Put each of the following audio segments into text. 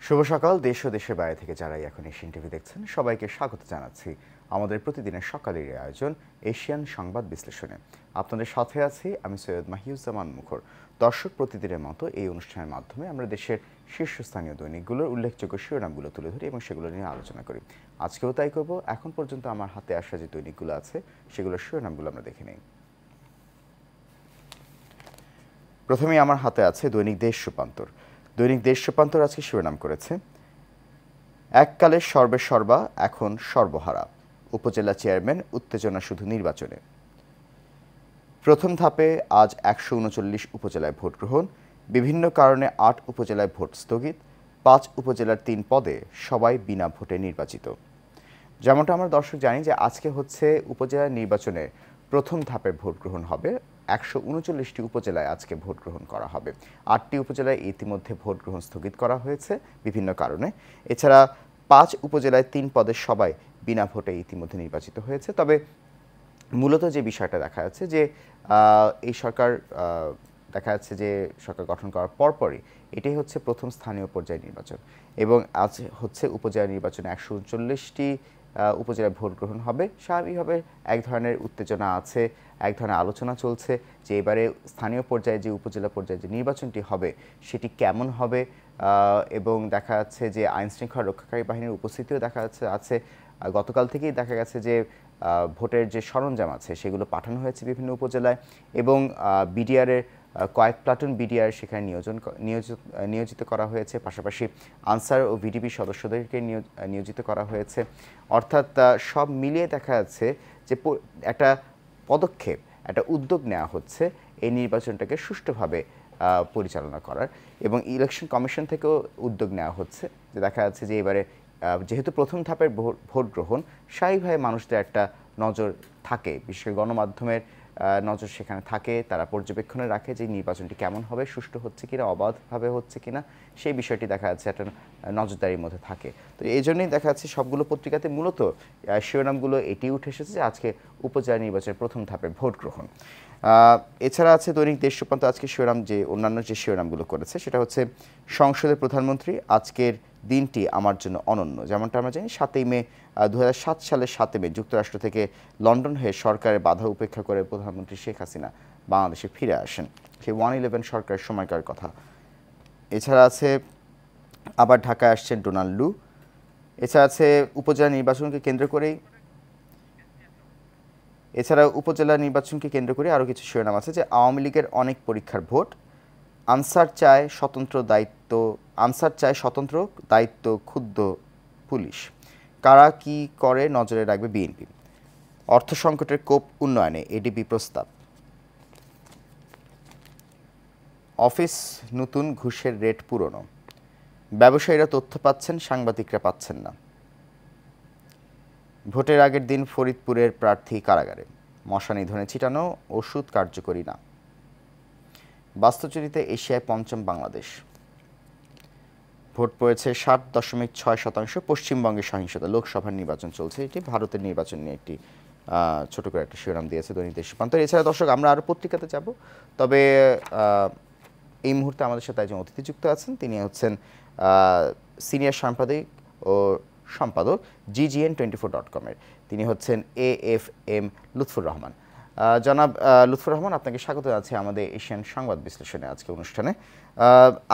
শুভ সকাল। দেশ ও দেশের বাইরে থেকে যারাই এখন এশিয়ান টিভি দেখছেন সবাইকে স্বাগত জানাচ্ছি আমাদের প্রতিদিনের সকালের এই আয়োজন এশিয়ান সংবাদ বিশ্লেষণে। আপনাদের সাথে আছি আমি সৈয়দ মাহিউজ্জামান মুখর। দর্শক, প্রতিদিনের মতো এই অনুষ্ঠানের মাধ্যমে আমরা দেশের শীর্ষস্থানীয় দৈনিকগুলোর উল্লেখযোগ্য শিরোনামগুলো তুলে ধরি এবং সেগুলো নিয়ে আলোচনা করি। আজকেও তাই করব। এখন পর্যন্ত আমার হাতে আসা যে দৈনিকগুলো আছে সেগুলোর শিরোনামগুলো আমরা দেখে নেই। প্রথমেই আমার হাতে আছে দৈনিক দেশ রূপান্তর। দৈনিক দেশ রূপান্তর আজকে শিরোনাম করেছে, এককালের সর্বেসর্বা এখন সর্বহারা, উপজেলা চেয়ারম্যান উত্তেজনা শুধু নির্বাচনে। প্রথম ধাপে আজ ১৩৯ উপজেলায় ভোট গ্রহণ, বিভিন্ন কারণে ৮ উপজেলায় ভোট স্থগিত, ৫ উপজেলার ৩ পদে সবাই বিনা ভোটে নির্বাচিত। যেমনটা আমরা দর্শক জানি যে আজকে হচ্ছে উপজেলা নির্বাচনের প্রথম ধাপের ভোট গ্রহণ হবে। ১৩৯টি উপজেলায় আজকে ভোট গ্রহণ করা হবে। ৮টি উপজেলায় ইতিমধ্যে ভোট গ্রহণ স্থগিত করা হয়েছে বিভিন্ন কারণে। এছাড়া ৫ উপজেলায় ৩ পদের সবাই বিনা ভোটে ইতিমধ্যে নির্বাচিত হয়েছে। তবে মূলত যে বিষয়টা দেখা যাচ্ছে যে এই সরকার দেখা যাচ্ছে যে সরকার গঠন করার পরপরই এটাই হচ্ছে প্রথম স্থানীয় পর্যায়ে নির্বাচন এবং আজ হচ্ছে উপজেলা নির্বাচনে ১৩৯টি উপজেলায় ভোট গ্রহণ হবে। স্বাভাবিকভাবে এক ধরনের উত্তেজনা আছে, এক ধরনের আলোচনা চলছে যে এবারে স্থানীয় পর্যায়ে যে উপজেলা পর্যায়ে যে নির্বাচনটি হবে সেটি কেমন হবে এবং দেখা যাচ্ছে যে আইনশৃঙ্খলা রক্ষাকারী বাহিনীর উপস্থিতিও দেখা যাচ্ছে আছে। গতকাল থেকেই দেখা গেছে যে ভোটের যে সরঞ্জাম আছে সেগুলো পাঠানো হয়েছে বিভিন্ন উপজেলায় এবং বিডিআরের কয়েক প্লাটুন বিডিআর সেখানে নিয়োজিত করা হয়েছে। পাশাপাশি আনসার ও ভিডিপি সদস্যদেরকে নিয়োজিত করা হয়েছে। অর্থাৎ সব মিলিয়ে দেখা যাচ্ছে যে একটা পদক্ষেপ, একটা উদ্যোগ নেওয়া হচ্ছে এই নির্বাচনটাকে সুষ্ঠুভাবে পরিচালনা করার এবং ইলেকশন কমিশন থেকেও উদ্যোগ নেওয়া হচ্ছে যে দেখা যাচ্ছে যে এবারে যেহেতু প্রথম ধাপের ভোট গ্রহণ, স্বাভাবিকভাবে মানুষদের একটা নজর থাকে, বিশেষ করে গণমাধ্যমের নজর সেখানে থাকে, তারা পর্যবেক্ষণে রাখে যে নির্বাচনটি কেমন হবে, সুষ্ঠু হচ্ছে কিনা, অবাধভাবে হচ্ছে কিনা, সেই বিষয়টি দেখা যাচ্ছে একটা নজরদারির মধ্যে থাকে। তো এই জন্যই দেখা যাচ্ছে সবগুলো পত্রিকাতে মূলত শিরোনামগুলো এটি উঠে এসেছে যে আজকে উপজেলা নির্বাচনের প্রথম ধাপের ভোট গ্রহণ। এছাড়া আছে দৈনিক দেশ রূপান্তর আজকে শিরোনাম যে অন্যান্য যে শিরোনামগুলো করেছে সেটা হচ্ছে, সংসদের প্রধানমন্ত্রী আজকের দিনটি আমার জন্য অনন্য। যেমনটা আমরা জানি ৭ই মে ২০০৭ সালের ৭ই মে যুক্তরাষ্ট্র থেকে লন্ডন হয়ে সরকারের বাধা উপেক্ষা করে প্রধানমন্ত্রী শেখ হাসিনা বাংলাদেশে ফিরে আসেন, সেই 111 সরকারের সময়কার কথা। এছাড়া আছে আবার ঢাকায় আসছেন ডোনাল্ড লু। এছাড়া আছে উপজেলা নির্বাচনকে কেন্দ্র করেই উপজেলা নির্বাচনকে কেন্দ্র করে আরও কিছু শিরোনাম আছে যে আওয়ামী লীগের অনেক পরীক্ষার ভোট, আনসার চায় স্বতন্ত্র দায়িত্ব ক্ষুব্ধ পুলিশ, কারা কি করে নজরে রাখবে বিএনপি, অর্থ সংকটের কোপ উন্নয়নে এডিবি প্রস্তাব, অফিস নতুন ঘুষের রেট পুরনো, ব্যবসায়ীরা তথ্য পাচ্ছেন সাংবাদিকরা পাচ্ছেন না, ভোটের আগের দিন ফরিদপুরের প্রার্থী কারাগারে, মশা নিধনে ছিটানো ওষুধ কার্যকরী না, বাস্তুচুরিতে এশিয়ায় পঞ্চম বাংলাদেশ, ভোট পড়েছে ৭.৬%, পশ্চিমবঙ্গে সহিংসতা, লোকসভার নির্বাচন চলছে, এটি ভারতের নির্বাচন নিয়ে একটি ছোট করে একটা শিরোনাম দিয়েছে দৈনিক দেশ রূপান্তর। এছাড়া দর্শক আমরা আরও পত্রিকাতে যাব, তবে এই মুহূর্তে আমাদের সাথে একজন অতিথি যুক্ত আছেন। তিনি হচ্ছেন সিনিয়র সাংবাদিক ও সম্পাদক GGN24.com-এর। তিনি হচ্ছেন AFM লুৎফুর রহমান। জনাব লুৎফুর রহমান, আপনাকে স্বাগত জানাচ্ছি আমাদের এশিয়ান সংবাদ বিশ্লেষণে আজকে অনুষ্ঠানে।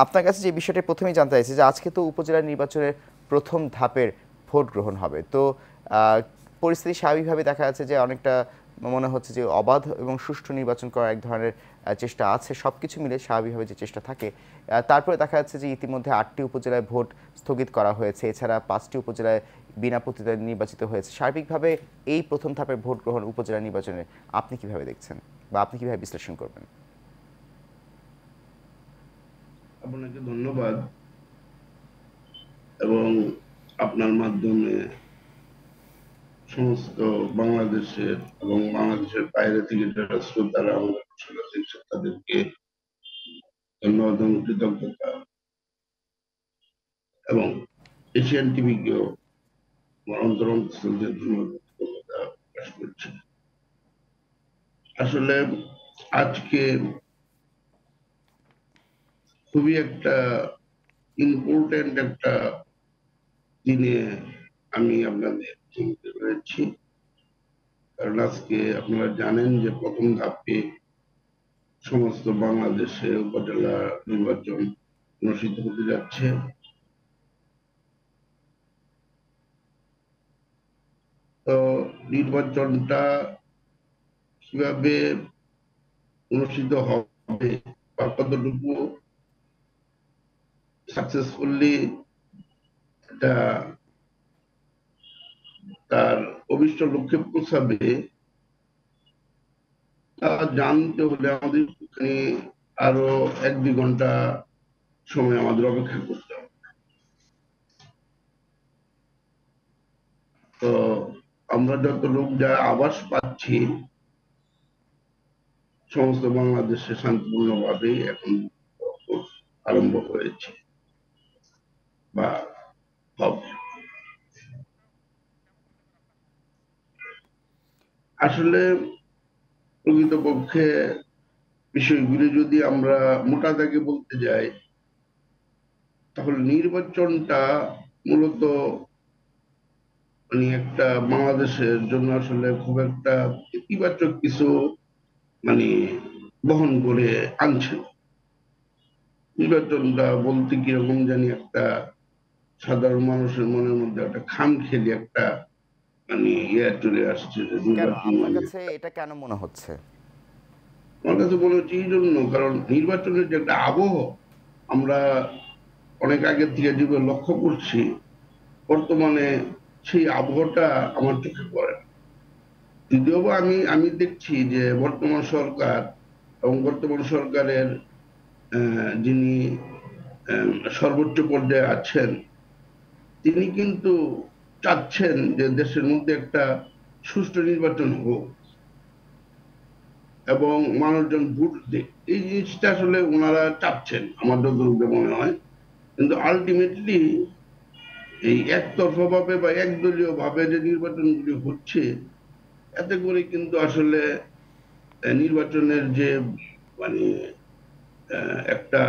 আপনার কাছে যে বিষয়টি প্রথমেই জানতে চাইছি যে আজকে তো উপজেলা নির্বাচনের প্রথম ধাপের ভোট গ্রহণ হবে, তো পরিস্থিতি স্বাভাবিকভাবে দেখা যাচ্ছে যে অনেকটা মনে হচ্ছে যে অবাধ এবং সুষ্ঠু নির্বাচন করার এক ধরনের চেষ্টা আছে, সব কিছু মিলে স্বাভাবিকভাবে যে চেষ্টা থাকে। তারপরে দেখা যাচ্ছে যে ইতিমধ্যে 8টি উপজেলায় ভোট স্থগিত করা হয়েছে, এছাড়া 5টি উপজেলায় বিনা প্রতিদ্বন্দ্বিতায় নির্বাচিত হয়েছে। সার্বিকভাবে এই প্রথম ধাপের ভোট গ্রহণ উপজেলা নির্বাচনে আপনি কিভাবে দেখছেন বা আপনি কিভাবে বিশ্লেষণ করবেন? আপনাকে ধন্যবাদ এবং আপনার মাধ্যমে সমস্ত বাংলাদেশের এবং বাংলাদেশের বাইরে থেকে যারা শ্রোতারা আমাদের ঘোষণা দেখছে তাদেরকে ধন্যবাদ এবং কৃতজ্ঞতা এবং এশিয়ান টিভিকেও অন্তরস্থল দিয়ে ধন্যবাদ কৃতজ্ঞতা প্রকাশ করছি। আসলে আজকে খুবই একটা ইম্পর্টেন্ট একটা দিনে আমি আপনাদের সঙ্গে রয়েছি। কারণ আজকে আপনারা জানেন যে প্রথম ধাপে সমস্ত বাংলাদেশে উপজেলা নির্বাচন অনুষ্ঠিত হতে যাচ্ছে। তো নির্বাচনটা কিভাবে অনুষ্ঠিত হবে বা কতটুকু সাকসেসফুলি এটা তার অভিষ্ট লক্ষ্যে পৌঁছাবে তা জানতে হলে আমাদের এখানে আরো 1-2 ঘন্টা সময় আমাদের অপেক্ষা করতে হবে। তো আমরা যত লোক যা আভাস পাচ্ছি সমস্ত বাংলাদেশে শান্তিপূর্ণভাবেই এখন আরম্ভ হয়েছে বা হবে। আসলে প্রকৃতপক্ষে বিষয়গুলি যদি আমরা মোটা দাগে বলতে যাই তাহলে নির্বাচনটা মূলত মানে একটা বাংলাদেশের জন্য আসলে খুব একটা ইতিবাচক কিছু মানে বহন করে আনছে। নির্বাচনটা বলতে কিরকম জানি একটা সাধারণ মানুষের মনের মধ্যে একটা খামখেয়ালি একটা মানে ইয়ে চলে আসছে যে কেন নির্বাচন আপনার মানে কাছে এটা কেন মনে হচ্ছে? আমার কাছে মনে হচ্ছে এই জন্য কারণ নির্বাচনের যে একটা আবহ আমরা অনেক আগের থেকে যেগুলো লক্ষ্য করছি বর্তমানে সেই আবহটা আমার চোখে পড়ে না। যদিও বা আমি দেখছি যে বর্তমান সরকার এবং বর্তমান সরকারের যিনি সর্বোচ্চ পর্যায়ে আছেন তিনি কিন্তু চাচ্ছেন যে দেশের মধ্যে একটা সুষ্ঠু নির্বাচন হোক এবং মানুষজন ভোট দিক। এই জিনিসটা আসলে ওনারা চাচ্ছেন আমার যতটুকু মনে হয়, কিন্তু আলটিমেটলি এই একতরফা ভাবে বা একদলীয় ভাবে যে নির্বাচনগুলি হচ্ছে এতে করে কিন্তু আসলে নির্বাচনের যে মানে একটা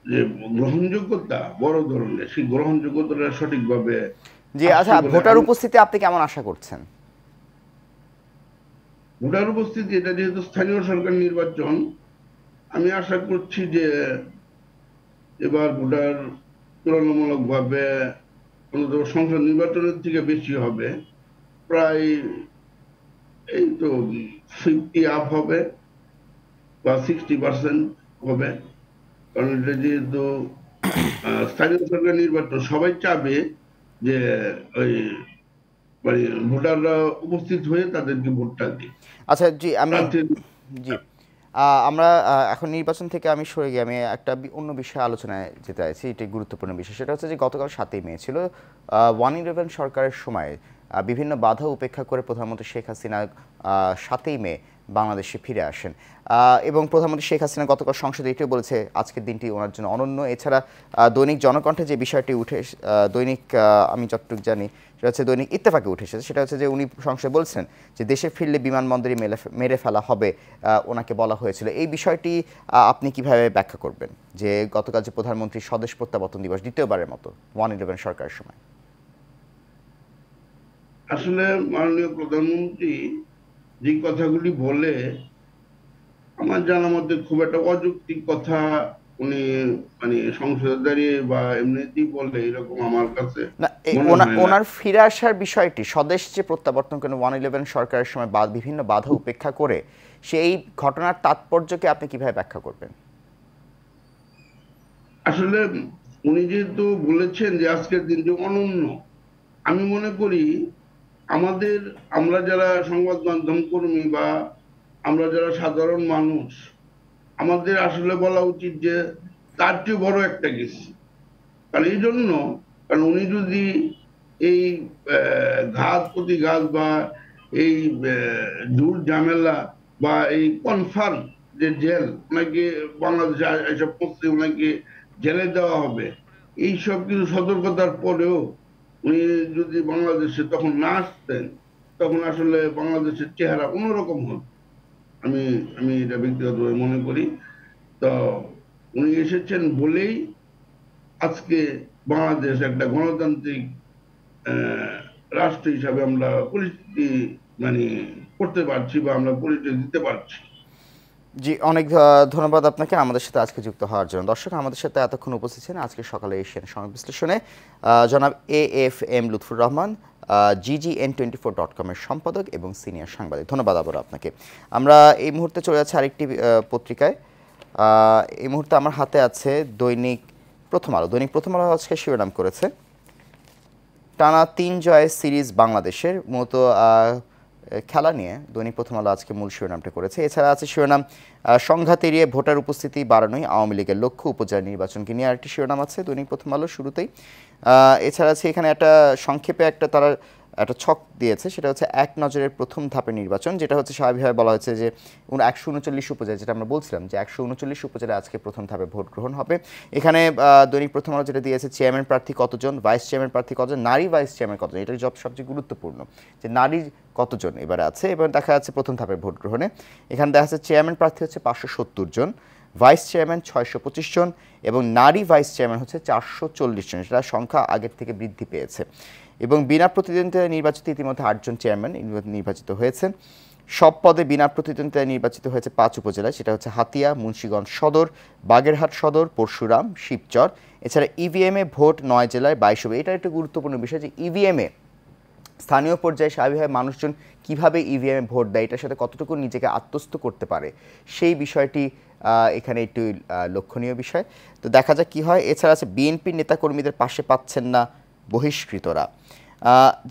যে গ্রহণযোগ্যতা বড় ধরনের সেই গ্রহণযোগ্যতাটা সঠিকভাবে জি, আসছে আচ্ছা, বলে ভোটার আমি উপস্থিতি আপনি কেমন আশা করছেন? ভোটার উপস্থিতি এটা যেহেতু স্থানীয় সরকার নির্বাচন আমি আশা করছি যে এবার ভোটার তুলনামূলকভাবে অন্তত সংসদ নির্বাচনের থেকে বেশি হবে। প্রায় এই তো 50 আপ হবে বা 60% হবে। কারণ এটা যেহেতু স্থানীয় সরকার নির্বাচন সবাই চাবে যে ওই মানে ভোটাররা উপস্থিত হয়ে তাদেরকে ভোটটা দিক। আচ্ছা, জি, প্রার্থীর জি, আমরা এখন নির্বাচন থেকে আমি সরে গিয়ে আমি একটা অন্য বিষয়ে আলোচনায় যেতে চাইছি। এটি গুরুত্বপূর্ণ বিষয়। সেটা হচ্ছে যে গতকাল ৭ই মে ছিল 1/11 সরকারের সময় বিভিন্ন বাধা উপেক্ষা করে প্রধানমন্ত্রী শেখ হাসিনা ৭ই মে বাংলাদেশে ফিরে আসেন এবং প্রধানমন্ত্রী শেখ হাসিনা গতকাল সংসদে এটিও বলেছে আজকের দিনটি ওনার জন্য অনন্য। এছাড়া দৈনিক জনকণ্ঠে যে বিষয়টি দৈনিক আমি যতটুকু জানি সেটা হচ্ছে দৈনিক ইত্তেফাকে উঠে এসেছে, সেটা হচ্ছে যে উনি সংসদে বলছেন যে দেশে ফিরলে বিমানবন্দরে মেরে ফেলা হবে, ওনাকে বলা হয়েছিল। এই বিষয়টি আপনি কিভাবে ব্যাখ্যা করবেন যে গতকাল যে প্রধানমন্ত্রী স্বদেশ প্রত্যাবর্তন দিবস দ্বিতীয়বারের মতো 1/11 সরকারের সময়? আসলে মাননীয় প্রধানমন্ত্রী যে কথাগুলি বলে আমার জানা মতে খুব একটা অযৌক্তিক কথা উনি মানে সংসদে দাঁড়িয়ে বা এমনিতেই বলে এরকম আমার কাছে না, মনে হয় না। ওনার ফিরে আসার বিষয়টি স্বদেশ যে প্রত্যাবর্তন করেন 1/11 সরকারের সময় বিভিন্ন বাধা উপেক্ষা করে, সেই ঘটনার তাৎপর্যকে আপনি কিভাবে ব্যাখ্যা করবেন? আসলে উনি যেহেতু বলেছেন যে আজকের দিনটি অনন্য, আমি মনে করি আমাদের আমরা যারা সংবাদ মাধ্যম কর্মী বা আমরা যারা সাধারণ মানুষ আমাদের আসলে বলা উচিত যে তার চেয়ে বড় একটা কিছু। কারণ এই জন্য কারণ উনি যদি এই ঘাত প্রতিঘাত বা এই জুট ঝামেলা বা এই কনফার্ম যে জেল ওনাকে বাংলাদেশে এসব করতে ওনাকে জেলে দেওয়া হবে এই সব কিছু সতর্কতার পরেও উনি যদি বাংলাদেশে তখন না আসতেন তখন আসলে বাংলাদেশের চেহারা অন্যরকম হতো। আমি আমি এটা ব্যক্তিগতভাবে মনে করি। তো উনি এসেছেন বলেই আজকে বাংলাদেশ একটা গণতান্ত্রিক রাষ্ট্র হিসাবে আমরা পরিস্থিতি মানে করতে পারছি বা আমরা পরিচয় দিতে পারছি। জি, অনেক ধন্যবাদ আপনাকে আমাদের সাথে আজকে যুক্ত হওয়ার জন্য। দর্শক, আমাদের সাথে এতক্ষণ উপস্থিত ছিলেন আজকে সকালে এশিয়ান সংবাদ বিশ্লেষণে জনাব AFM লুৎফুর রহমান, GGN24.com এর সম্পাদক এবং সিনিয়র সাংবাদিক। ধন্যবাদ আবার আপনাকে। আমরা এই মুহূর্তে চলে যাচ্ছি আরেকটি পত্রিকায়। এই মুহূর্তে আমার হাতে আছে দৈনিক প্রথম আলো। দৈনিক প্রথম আলো আজকে শিরোনাম করেছে টানা ৩ জয়ের সিরিজ বাংলাদেশের। মূলত খেলা নিয়ে দৈনিক প্রথম আলো আজকে মূল শিরোনামটা করেছে। এছাড়া আছে শিরোনাম সংঘাত এড়িয়ে ভোটার উপস্থিতি বাড়ানোই আওয়ামী লীগের লক্ষ্য, উপজেলা নির্বাচনকে নিয়ে আরেকটি শিরোনাম আছে দৈনিক প্রথম আলো শুরুতেই। এছাড়া আছে এখানে একটা সংক্ষেপে তারা একটা ছক দিয়েছে, সেটা হচ্ছে এক নজরের প্রথম ধাপের নির্বাচন, যেটা হচ্ছে স্বাভাবিকভাবে বলা হয়েছে যে 139 উপজেলা, যেটা আমরা বলছিলাম যে 139 উপজেলা আজকে প্রথম ধাপে ভোট গ্রহণ হবে। এখানে দৈনিক প্রথম আলো যেটা দিয়েছে চেয়ারম্যান প্রার্থী কতজন, ভাইস চেয়ারম্যান প্রার্থী কতজন, নারী ভাইস চেয়ারম্যান কতজন, এটা সবচেয়ে গুরুত্বপূর্ণ যে নারী কতজন এবারে আছে। এবং দেখা যাচ্ছে প্রথম ধাপের ভোট গ্রহণে এখানে দেখা যাচ্ছে চেয়ারম্যান প্রার্থী হচ্ছে 570 জন, ভাইস চেয়ারম্যান 625 জন এবং নারী ভাইস চেয়ারম্যান হচ্ছে 440 জন। সেটা সংখ্যা আগের থেকে বৃদ্ধি পেয়েছে। এবং বিনা প্রতিদ্বন্দ্বিতায় নির্বাচিত ইতিমধ্যে 8 জন চেয়ারম্যান নির্বাচিত হয়েছেন। সব পদে বিনা প্রতিদ্বন্দ্বিতায় নির্বাচিত হয়েছে 5 উপজেলায়, সেটা হচ্ছে হাতিয়া, মুন্সিগঞ্জ সদর, বাগেরহাট সদর, পরশুরাম, শিবচর। এছাড়া ইভিএমে ভোট 9 জেলায় 22 হবে। এটা একটা গুরুত্বপূর্ণ বিষয় যে ইভিএমে স্থানীয় পর্যায়ে স্বাভাবিকভাবে মানুষজন কীভাবে ইভিএমে ভোট দেয়, এটার সাথে কতটুকু নিজেকে আত্মস্থ করতে পারে, সেই বিষয়টি এখানে একটু লক্ষণীয় বিষয়। তো দেখা যাক কী হয়। এছাড়া আছে বিএনপির নেতাকর্মীদের পাশে পাচ্ছেন না বহিষ্কৃতরা।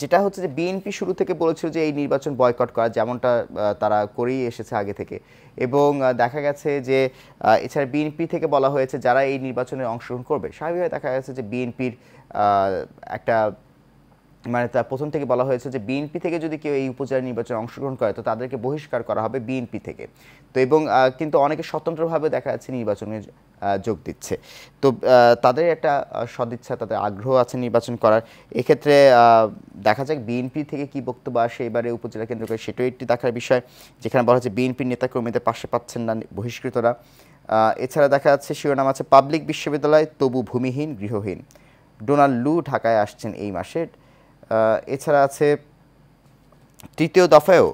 যেটা হচ্ছে যে বিএনপি শুরু থেকে বলেছিল যে এই নির্বাচন বয়কট করা, যেমনটা তারা করেই এসেছে আগে থেকে। এবং দেখা গেছে যে এছাড়া বিএনপি থেকে বলা হয়েছে যারা এই নির্বাচনে অংশগ্রহণ করবে, স্বাভাবিকভাবে দেখা গেছে যে বিএনপির একটা মানে তা প্রথম থেকে বলা হয়েছে যে বিএনপি থেকে যদি কেউ এই উপজেলা নির্বাচনে অংশগ্রহণ করে তো তাদেরকে বহিষ্কার করা হবে বিএনপি থেকে। তো এবং কিন্তু অনেকে স্বতন্ত্রভাবে দেখা যাচ্ছে নির্বাচনে যোগ দিচ্ছে। তো তাদের একটা সদিচ্ছা, তাদের আগ্রহ আছে নির্বাচন করার। এক্ষেত্রে দেখা যাক বিএনপি থেকে কি বক্তব্য আসে এবারে উপজেলা কেন্দ্র করে, সেটাও একটি দেখার বিষয়, যেখানে বলা হচ্ছে বিএনপির নেতাকর্মীদের পাশে পাচ্ছেন না বহিষ্কৃতরা। এছাড়া দেখা যাচ্ছে শিরোনাম আছে পাবলিক বিশ্ববিদ্যালয় তবু ভূমিহীন গৃহহীন, ডোনাল্ড লু ঢাকায় আসছেন এই মাসে। এছাড়া আছে তৃতীয় দফায়ও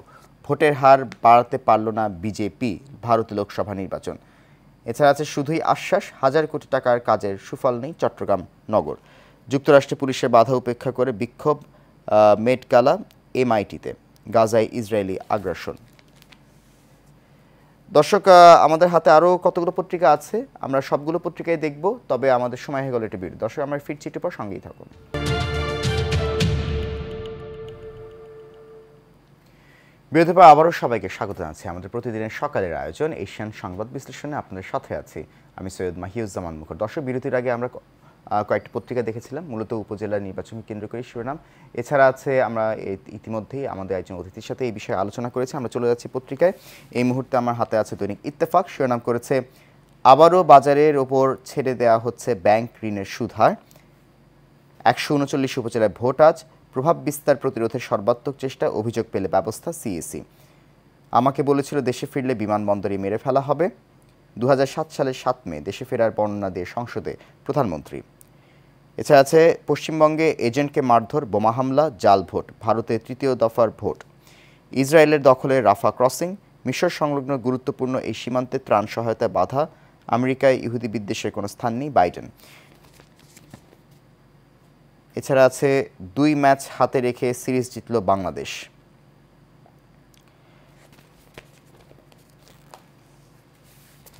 ভোটের হার বাড়াতে পারল না বিজেপি, ভারতীয় লোকসভা নির্বাচন। এছাড়া আছে শুধুই আশ্বাস, হাজার কোটি টাকার কাজের সুফল নেই চট্টগ্রাম নগর। যুক্তরাষ্ট্রে পুলিশের বাধা উপেক্ষা করে বিক্ষোভ মেট গালা MITতে, গাজায় ইসরায়েলি আগ্রাসন। দর্শক, আমাদের হাতে আরও কতগুলো পত্রিকা আছে, আমরা সবগুলো পত্রিকায় দেখব, তবে আমাদের সময় হয়ে গেল একটি বিরতি। দর্শক, আমরা ফিরছি একটু পর, সঙ্গেই থাকুন। বিরতির পর আবারও সবাইকে স্বাগত জানাচ্ছি আমাদের প্রতিদিনের সকালের আয়োজন এশিয়ান সংবাদ বিশ্লেষণে। আপনাদের সাথে আছি আমি সৈয়দ মাহিউজ্জামান মুখর। দর্শক, বিরতির আগে আমরা কয়েকটি পত্রিকা দেখেছিলাম, মূলত উপজেলা নির্বাচন কেন্দ্র করে শিরোনাম। এছাড়া আছে আমরা ইতিমধ্যেই আমাদের একজন অতিথির সাথে এই বিষয়ে আলোচনা করেছি। আমরা চলে যাচ্ছি পত্রিকায়। এই মুহূর্তে আমার হাতে আছে দৈনিক ইত্তেফাক। শিরোনাম করেছে আবারও বাজারের ওপর ছেড়ে দেওয়া হচ্ছে ব্যাংক ঋণের সুদ হার। 139 উপজেলায় ভোট আজ, প্রভাব বিস্তার প্রতিরোধের সর্বাত্মক চেষ্টা, অভিযোগ পেলে ব্যবস্থা CAC। আমাকে বলেছিল দেশে ফিরলে বিমানবন্দরে মেরে ফেলা হবে। 2007 সালের 7 মে দেশে ফেরার বর্ণনা দিয়ে সংসদে প্রধানমন্ত্রী। এছাড়া আছে পশ্চিমবঙ্গে এজেন্টকে মারধর, বোমা হামলা, জাল ভোট, ভারতের তৃতীয় দফার ভোট, ইসরায়েলের দখলে রাফা ক্রসিং, মিশর সংলগ্ন গুরুত্বপূর্ণ এই সীমান্তে ত্রাণ সহায়তায় বাধা, আমেরিকায় ইহুদি বিদ্বেষের কোনো স্থান নেই বাইডেন। এছাড়া আছে 2 ম্যাচ হাতে রেখে সিরিজ জিতল বাংলাদেশ।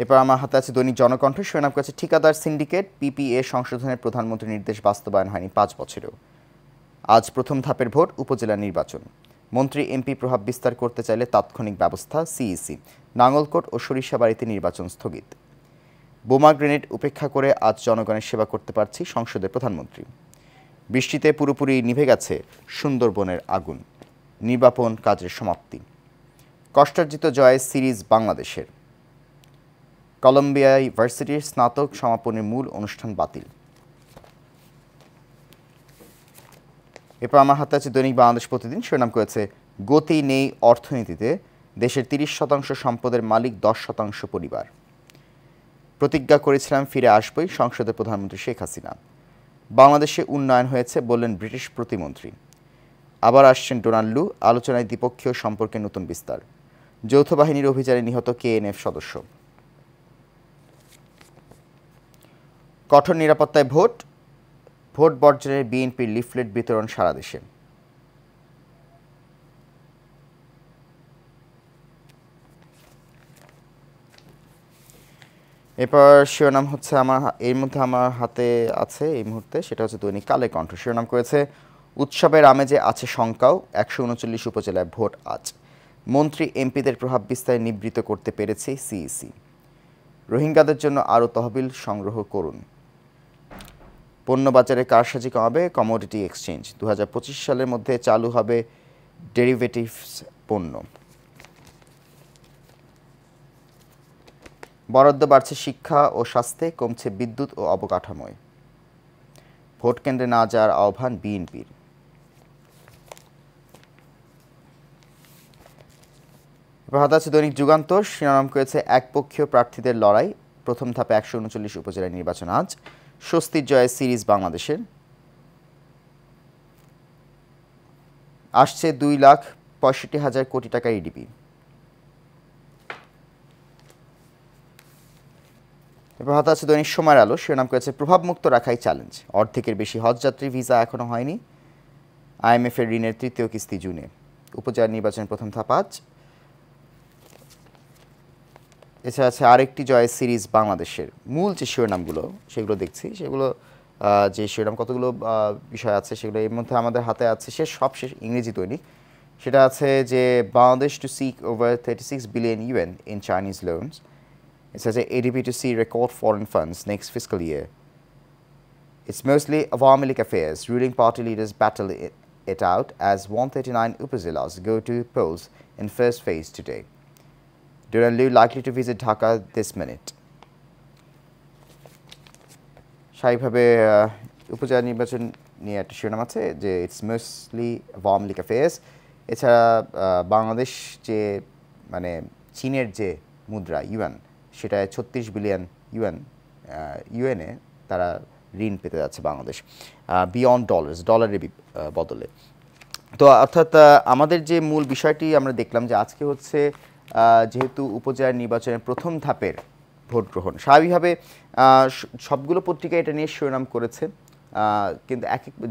এরপর আমার হাতে আছে দৈনিক জনকণ্ঠ। শিরোনাম করেছে ঠিকাদার সিন্ডিকেট, PPA সংশোধনের প্রধানমন্ত্রীর নির্দেশ বাস্তবায়ন হয়নি 5 বছরেও। আজ প্রথম ধাপের ভোট, উপজেলা নির্বাচন। মন্ত্রী MP প্রভাব বিস্তার করতে চাইলে তাৎক্ষণিক ব্যবস্থা CEC। নাঙ্গলকোট ও সরিষাবাড়িতে নির্বাচন স্থগিত। বোমা গ্রেনেড উপেক্ষা করে আজ জনগণের সেবা করতে পারছি, সংসদের প্রধানমন্ত্রী। বৃষ্টিতে পুরোপুরি নিভে গেছে সুন্দরবনের আগুন, নির্বাপন কাজের সমাপ্তি। কষ্টার্জিত জয় সিরিজ বাংলাদেশের। কলম্বিয়া ইউনিভার্সিটির স্নাতক সমাপনের মূল অনুষ্ঠান বাতিল। এরপর আমার হাতে আছে দৈনিক বাংলাদেশ প্রতিদিন। শিরোনাম করেছে গতি নেই অর্থনীতিতে, দেশের 30% সম্পদের মালিক 10% পরিবার। প্রতিজ্ঞা করেছিলাম ফিরে আসবই, সংসদে প্রধানমন্ত্রী শেখ হাসিনা। বাংলাদেশে উন্নয়ন হয়েছে বললেন ব্রিটিশ প্রতিমন্ত্রী। আবার আসছেন ডোনাল্ড লু, আলোচনায় দ্বিপক্ষীয় সম্পর্কে নতুন বিস্তার। যৌথ বাহিনীর অভিযানে নিহত কেএনএফ সদস্য। কঠোর নিরাপত্তায় ভোট বর্জনের বিএনপির লিফলেট বিতরণ সারা দেশে। এরপর শিরোনাম হচ্ছে এর মধ্যে আমার হাতে আছে এই মুহূর্তে, সেটা হচ্ছে দৈনিক কালের কণ্ঠ। শিরোনাম করেছে উৎসবের আমেজে আছে শঙ্কাও, 139 উপজেলায় ভোট আজ। মন্ত্রী এমপিদের প্রভাব বিস্তারে নিবৃত্ত করতে পেরেছে সিইসি। রোহিঙ্গাদের জন্য আরও তহবিল সংগ্রহ করুন। পণ্য বাজারে কারসাজি কমাবে কমোডিটি এক্সচেঞ্জ। 2025 সালের মধ্যে চালু হবে ডেরিভেটিভস পণ্য। বরাদ্দ বাড়ছে শিক্ষা ও স্বাস্থ্যে, কমছে বিদ্যুৎ ও অবকাঠামোয়। ভোট কেন্দ্রে না যাওয়ার আহ্বান বিএনপির। হাতে আছে দৈনিক যুগান্তর। শিরোনাম করেছে একপক্ষীয় প্রার্থীদের লড়াই, প্রথম ধাপে 139 উপজেলায় নির্বাচন আজ। স্বস্তির জয়ে সিরিজ বাংলাদেশের। আসছে 2,65,000 কোটি টাকা ইডিপি। এবার হাতে আছে দৈনিক সময়ের আলো। শিরোনাম করেছে প্রভাবমুক্ত রাখাই চ্যালেঞ্জ, অর্ধেকের বেশি হজযাত্রী ভিসা এখনো হয়নি। IMF এর ঋণের তৃতীয় কিস্তি জুনে। উপজেলা নির্বাচনের প্রথম ধাপ আজ। এছাড়া আছে আরেকটি জয় সিরিজ বাংলাদেশের। মূল যে শিরোনামগুলো সেগুলো দেখছি, সেগুলো যে শিরোনাম কতগুলো বিষয় আছে সেগুলো এর মধ্যে আমাদের হাতে আছে সবশেষ ইংরেজি দৈনিক। সেটা আছে যে Bangladesh to seek over 36 billion UN in Chinese loans. It says ADB to see record foreign funds next fiscal year. It's mostly Awami League affairs. Ruling party leaders battle it out as 139 upazilas go to polls in first phase today. Donald Lu likely to visit Dhaka this minute. স্বাভাবিকভাবে উপজেলা নির্বাচন নিয়ে একটা শিরোনাম আছে যে it's mostly Awami League affairs. এছাড়া বাংলাদেশ যে মানে চীনের যে মুদ্রা ইউয়ান, সেটায় 36 বিলিয়ন ইউএনে তারা ঋণ পেতে যাচ্ছে বাংলাদেশ, বিয়ন্ড ডলারের বদলে। তো অর্থাৎ আমাদের যে মূল বিষয়টি আমরা দেখলাম যে আজকে হচ্ছে যেহেতু উপজেলা নির্বাচনের প্রথম ধাপের ভোট গ্রহণ, স্বাভাবিকভাবে সবগুলো পত্রিকা এটা নিয়ে শিরোনাম করেছে, কিন্তু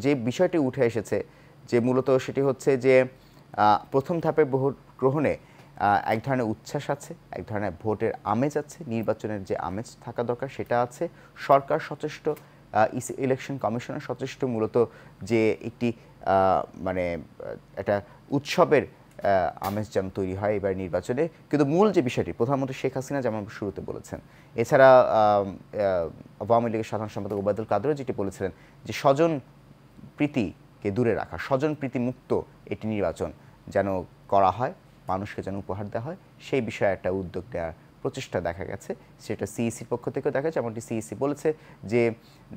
যে বিষয়টি উঠে এসেছে যে মূলত সেটি হচ্ছে যে প্রথম ধাপের ভোট গ্রহণে এক ধরনের উচ্ছ্বাস আছে, এক ধরনের ভোটের আমেজ আছে, নির্বাচনের যে আমেজ থাকা দরকার সেটা আছে। সরকার সচেষ্ট, ইলেকশন কমিশনার সচেষ্ট, মূলত যে একটি মানে একটা উৎসবের আমেজ যেন তৈরি হয় এবার নির্বাচনে। কিন্তু মূল যে বিষয়টি প্রধানমন্ত্রী শেখ হাসিনা যেমন শুরুতে বলেছেন, এছাড়া আওয়ামী লীগের সাধারণ সম্পাদক ওবায়দুল কাদেরও যেটি বলেছিলেন যে স্বজন প্রীতিকে দূরে রাখা, স্বজন প্রীতি মুক্ত একটি নির্বাচন যেন করা হয়, মানুষকে যেন উপহার দেওয়া হয়, সেই বিষয়ে একটা উদ্যোগ নেওয়ার প্রচেষ্টা দেখা গেছে। সেটা সিইসির পক্ষ থেকেও দেখা যাচ্ছে, যেমনটি সিইসি বলেছে যে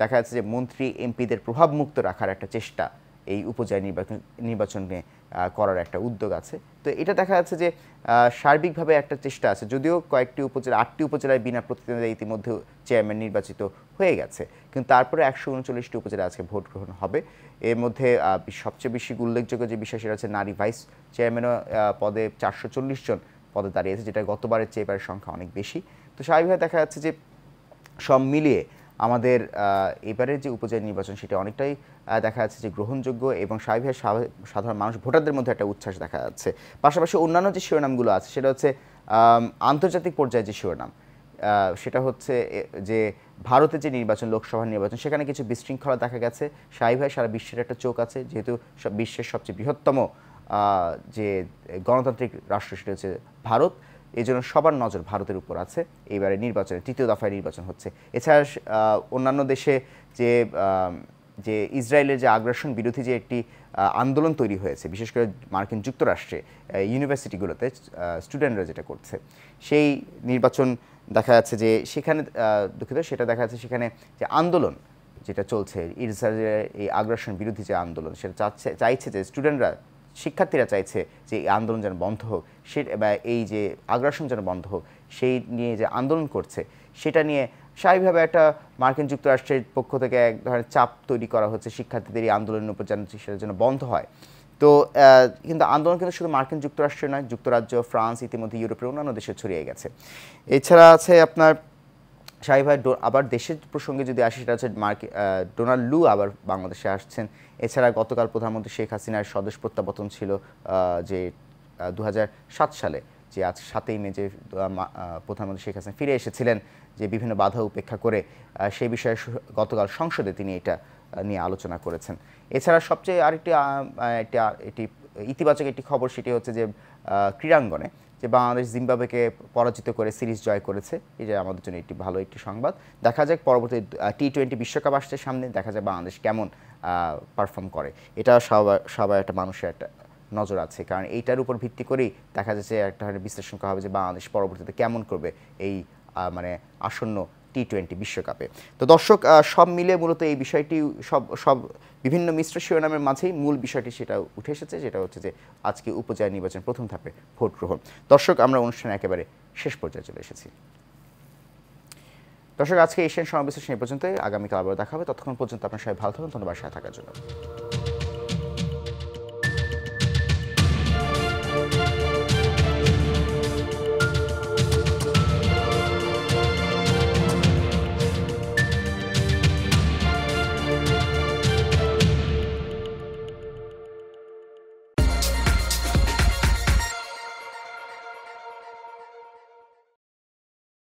দেখা যাচ্ছে যে মন্ত্রী এমপিদের প্রভাবমুক্ত রাখার একটা চেষ্টা এই উপজেলা নির্বাচনে করার একটা উদ্যোগ আছে। তো এটা দেখা যাচ্ছে যে সার্বিকভাবে একটা চেষ্টা আছে, যদিও কয়েকটি উপজেলা 8টি উপজেলায় বিনা প্রতিদ্বন্দ্বিতায় ইতিমধ্যে চেয়ারম্যান নির্বাচিত হয়ে গেছে, কিন্তু তারপরে 139টি উপজেলা আজকে ভোট গ্রহণ হবে। এর মধ্যে সবচেয়ে বেশি উল্লেখযোগ্য যে বিষয় সেটা হচ্ছে নারী ভাইস চেয়ারম্যানও পদে 440 জন পদে দাঁড়িয়েছে, যেটা গতবারের চেয়ে এবারের সংখ্যা অনেক বেশি। তো স্বাভাবিকভাবে দেখা যাচ্ছে যে সব মিলিয়ে আমাদের এবারের যে উপজেলা নির্বাচন সেটা অনেকটাই দেখা যাচ্ছে যে গ্রহণযোগ্য, এবং স্বাভাবিকভাবে সাধারণ মানুষ ভোটারদের মধ্যে একটা উচ্ছ্বাস দেখা যাচ্ছে। পাশাপাশি অন্যান্য যে শিরোনামগুলো আছে সেটা হচ্ছে আন্তর্জাতিক পর্যায়ে যে শিরোনাম, সেটা হচ্ছে যে ভারতের যে নির্বাচন, লোকসভা নির্বাচন, সেখানে কিছু বিশৃঙ্খলা দেখা গেছে। স্বাভাবিকভাবে সারা বিশ্বের একটা চোখ আছে, যেহেতু বিশ্বের সবচেয়ে বৃহত্তম যে গণতান্ত্রিক রাষ্ট্র সেটা হচ্ছে ভারত, এই জন্য সবার নজর ভারতের উপর আছে এইবারে নির্বাচনে, তৃতীয় দফায় নির্বাচন হচ্ছে। এছাড়া অন্যান্য দেশে যে ইসরায়েলের যে আগ্রাসন বিরোধী যে একটি আন্দোলন তৈরি হয়েছে, বিশেষ করে মার্কিন যুক্তরাষ্ট্রে ইউনিভার্সিটিগুলোতে স্টুডেন্টরা যেটা করছে, সেই নির্বাচন দেখা যাচ্ছে যে সেখানে দুঃখিত সেটা দেখা যাচ্ছে সেখানে যে আন্দোলন যেটা চলছে ইসরায়েলের এই আগ্রাসন বিরোধী যে আন্দোলন, সেটা চাইছে যে স্টুডেন্টরা, শিক্ষার্থীরা চাইছে যে এই আন্দোলন যেন বন্ধ হোক, বা এই যে আগ্রাসন যেন বন্ধ হোক, সেই নিয়ে যে আন্দোলন করছে সেটা নিয়ে স্বাভাবিকভাবে একটা মার্কিন যুক্তরাষ্ট্রের পক্ষ থেকে এক ধরনের চাপ তৈরি করা হচ্ছে শিক্ষার্থীদের এই আন্দোলনের উপর যেন সেটার জন্য বন্ধ হয়। তো কিন্তু আন্দোলন কিন্তু শুধু মার্কিন যুক্তরাষ্ট্রে নয়, যুক্তরাজ্য, ফ্রান্স, ইতিমধ্যে ইউরোপের অন্যান্য দেশে ছড়িয়ে গেছে। এছাড়া আছে আপনার শাহীভাই আবার দেশের প্রসঙ্গে যদি আসি, সেটা হচ্ছে ডোনাল্ড লু আবার বাংলাদেশে আসছেন। এছাড়া গতকাল প্রধানমন্ত্রী শেখ হাসিনার স্বদেশ প্রত্যাবর্তন ছিল, যে 2007 সালে, যে আজ 7ই মে যে প্রধানমন্ত্রী শেখ হাসিনা ফিরে এসেছিলেন, যে বিভিন্ন বাধা উপেক্ষা করে, সেই বিষয়ে গতকাল সংসদে তিনি এটা নিয়ে আলোচনা করেছেন। এছাড়া সবচেয়ে আরেকটি এটি ইতিবাচক একটি খবর, সেটি হচ্ছে যে ক্রীড়াঙ্গনে যে বাংলাদেশ জিম্বাবুয়েকে পরাজিত করে সিরিজ জয় করেছে, এটা আমাদের জন্য একটি ভালো একটি সংবাদ। দেখা যাক পরবর্তী T20 বিশ্বকাপ আসছে সামনে, দেখা যাক বাংলাদেশ কেমন পারফর্ম করে। এটা সবাই একটা মানুষের একটা নজর আছে, কারণ এইটার উপর ভিত্তি করেই দেখা যাচ্ছে একটা বিশ্লেষণ করা হবে যে বাংলাদেশ পরবর্তীতে কেমন করবে এই মানে আসন্ন T20 বিশ্বকাপে। তো দর্শক, সব মিলে মূলত এই বিষয়টি সব বিভিন্ন মিশ্র শিরোনামের মাঝেই মূল বিষয়টি সেটা উঠে এসেছে, যেটা হচ্ছে যে আজকে উপজেলা নির্বাচন প্রথম ধাপে ভোট গ্রহণ। দর্শক, আমরা অনুষ্ঠানে একেবারে শেষ পর্যায়ে চলে এসেছি। দর্শক, আজকে এশিয়ান সমাবেশ এই পর্যন্তই। আগামীকাল আবার দেখা হবে। ততক্ষণ পর্যন্ত আপনার সবাই ভালো থাকুন। ধন্যবাদ সাথে থাকার জন্য।